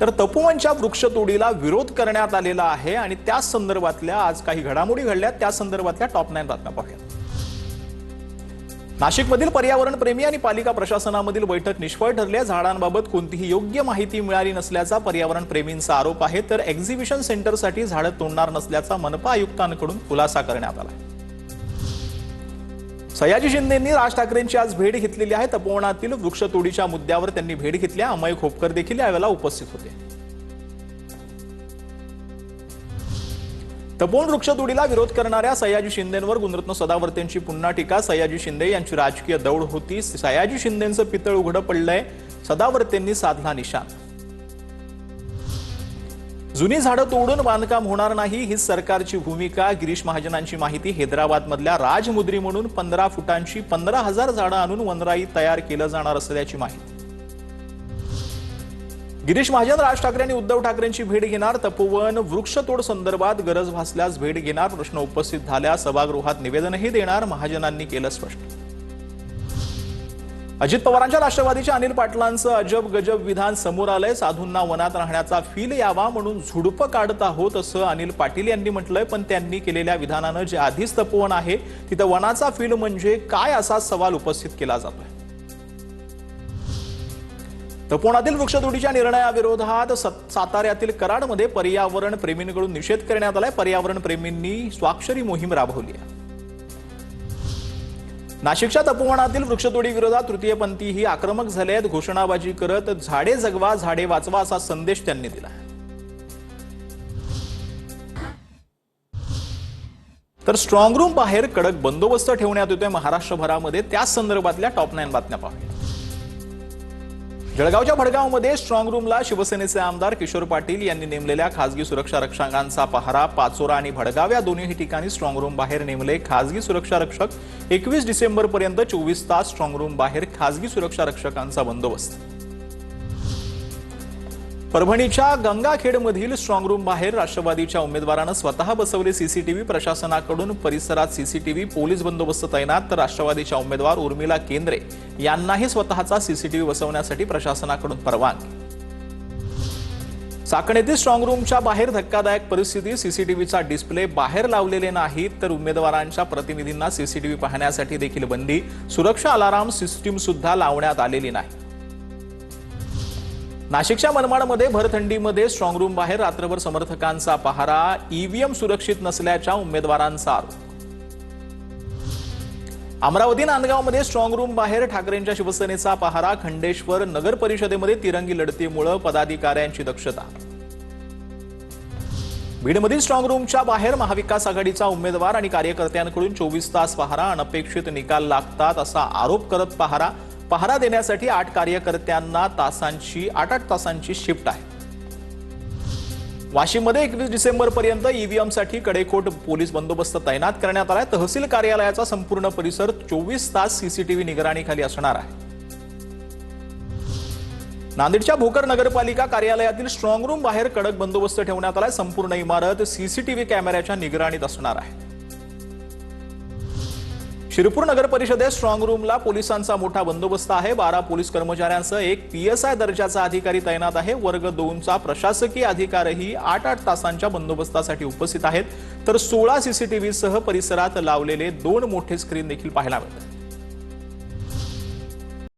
तर तपोवनच्या वृक्षतोडीला विरोध करण्यात आलेला आहे आणि त्या संदर्भातल्या आज काही घडामोडी घडल्या, त्या संदर्भातल्या टॉप 9 बातम्या पाहूया। नाशिकमधील पर्यावरण प्रेमी आणि पालिका प्रशासनामधील बैठक निष्फळ ठरली आहे। झाडांबाबत कोणतीही योग्य माहिती मिळाली नसल्याचा पर्यावरण प्रेमींचा आरोप आहे। तर एक्झिबिशन सेंटरसाठी झाडं तोडणार नसल्याचा मनपा आयुक्तांकडून खुलासा करण्यात आला। सयाजी शिंदेंनी राज ठाकरेंची आज भेट घेतलेली आहे। तपोवनातील वृक्षतोडीच्या मुद्द्यावर त्यांनी भेट घेतली। अमय खोपकर देखील यावेळेला उपस्थित होते। तपोवन वृक्षतोडीला विरोध करणाऱ्या सयाजी शिंदेंवर गुणरत्न सदावर्तेंची पुन्हा टीका। सयाजी शिंदे यांची राजकीय दौड होती। सयाजी शिंदेंचं पितळ उघडं पडलंय, सदावर्तेंनी साधला निशाण। जुनी झाडं तोडून बांधकाम होणार नाही ही सरकारची भूमिका। गिरीश महाजनांची माहिती। हैदराबादमधल्या राजमुद्री म्हणून 15 फुटांची 15,000 झाडं आणून वनराई तयार केलं जाणार असल्याची माहिती। गिरीश महाजन राज ठाकरे आणि उद्धव ठाकरेंची भेट घेणार। तपोवन वृक्षतोड संदर्भात गरज भासल्यास भेट घेणार। प्रश्न उपस्थित झाल्यास सभागृहात निवेदनही देणार, महाजनांनी केलं स्पष्ट। अजित पवारांच्या राष्ट्रवादीच्या अनिल पाटलांचं अजब गजब विधान समोर आलंय। साधूंना वनात राहण्याचा फील यावा म्हणून झुडपं काढत आहोत असं अनिल पाटील यांनी म्हटलंय। पण त्यांनी केलेल्या विधानानं जे आधीच तपोवन आहे तिथं वनाचा फील म्हणजे काय असा सवाल उपस्थित केला जातोय। तपोवनातील वृक्षतोडीच्या निर्णयाविरोधात साताऱ्यातील कराडमध्ये पर्यावरण प्रेमींकडून निषेध करण्यात आलाय। पर्यावरण प्रेमींनी स्वाक्षरी मोहीम राबवली आहे। नाशिकच्या तपोवनातील वृक्षतोडी विरोधात तृतीयपंथीही आक्रमक झाले आहेत। घोषणाबाजी करत झाडे जगवा झाडे वाचवा असा संदेश त्यांनी दिला। तर स्ट्रॉंग रूम बाहेर कडक बंदोबस्त ठेवण्यात येतोय महाराष्ट्रभरामध्ये। त्या संदर्भातल्या टॉप 9 बातम्या पाहूया। जळगावच्या भडगावमध्ये स्ट्रॉंग रूमला शिवसेनेचे आमदार किशोर पाटील यांनी नेमलेल्या खासगी सुरक्षा रक्षकांचा पहारा। पाचोरा आणि भडगाव या दोन्ही ठिकाणी स्ट्रॉंग रूम बाहेर नेमले खासगी सुरक्षा रक्षक। 21 डिसेंबर पर्यंत 24 तास स्ट्रॉंग रूम बाहेर खासगी सुरक्षा रक्षकांचा बंदोबस्त। परभणीच्या गंगाखेडमधील स्ट्रॉंग रूम बाहेर राष्ट्रवादीच्या उमेदवारानं स्वतः बसवले सीसीटीव्ही। प्रशासनाकडून परिसरात सीसीटीव्ही, पोलीस बंदोबस्त तैनात। तर राष्ट्रवादीच्या उमेदवार उर्मिला केंद्रे यांनाही स्वतःचा सीसीटीव्ही बसवण्यासाठी प्रशासनाकडून परवानगी। साकणेतील स्ट्रॉंग रूमच्या बाहेर धक्कादायक परिस्थिती। सीसीटीव्हीचा डिस्प्ले बाहेर लावलेले नाहीत। तर उमेदवारांच्या प्रतिनिधींना सीसीटीव्ही पाहण्यासाठी देखील बंदी। सुरक्षा अलार्म सिस्टीम सुद्धा लावण्यात आलेली नाही। नाशिकच्या मनमाडमध्ये भर थंडीमध्ये स्ट्रॉंग रूम बाहेर रात्रभर समर्थकांचा पहारा। ईव्हीएम सुरक्षित नसल्याच्या उमेदवारांचा आरोप। अमरावती नांदगावमध्ये स्ट्रॉंग रूम बाहेर ठाकरेंच्या शिवसेनेचा पहारा। खंडेश्वर नगर परिषदेमध्ये तिरंगी लढतीमुळे पदाधिकाऱ्यांची दक्षता। बीडमधील स्ट्रॉंग रूमच्या बाहेर महाविकास आघाडीचा उमेदवार आणि कार्यकर्त्यांकडून 24 तास पहारा। अनपेक्षित निकाल लागतात असा आरोप करत पहारा देण्यासाठी 8 कार्यकर्त्यांना 8 तासांची शिफ्ट आहे। वाशीमध्ये 21 डिसेंबर पर्यंत ईव्हीएमसाठी कडेकोट पोलीस बंदोबस्त तैनात करण्यात आलाय। तहसील कार्यालयाचा संपूर्ण परिसर 24 तास सीसीटीव्ही निगराणीखाली असणार आहे। नांदेडच्या भोकर नगरपालिका कार्यालयातील स्ट्रॉंग रूम बाहेर कडक बंदोबस्त ठेवण्यात आलाय। संपूर्ण इमारत सीसीटीव्ही कॅमेऱ्याच्या निगराणीत असणार आहे। शिरपूर नगर परिषदेत स्ट्रॉंग रूमला पोलिसांचा मोठा बंदोबस्त आहे। 12 पोलीस कर्मचाऱ्यांसह 1 PSI दर्जाचा अधिकारी तैनात आहे। वर्ग 2चा प्रशासकीय अधिकारीही 8 तासांच्या बंदोबस्तासाठी उपस्थित आहेत। तर 16 सीसीटीव्हीसह परिसरात लावलेले 2 मोठे स्क्रीन देखील पाहायला मिळतात।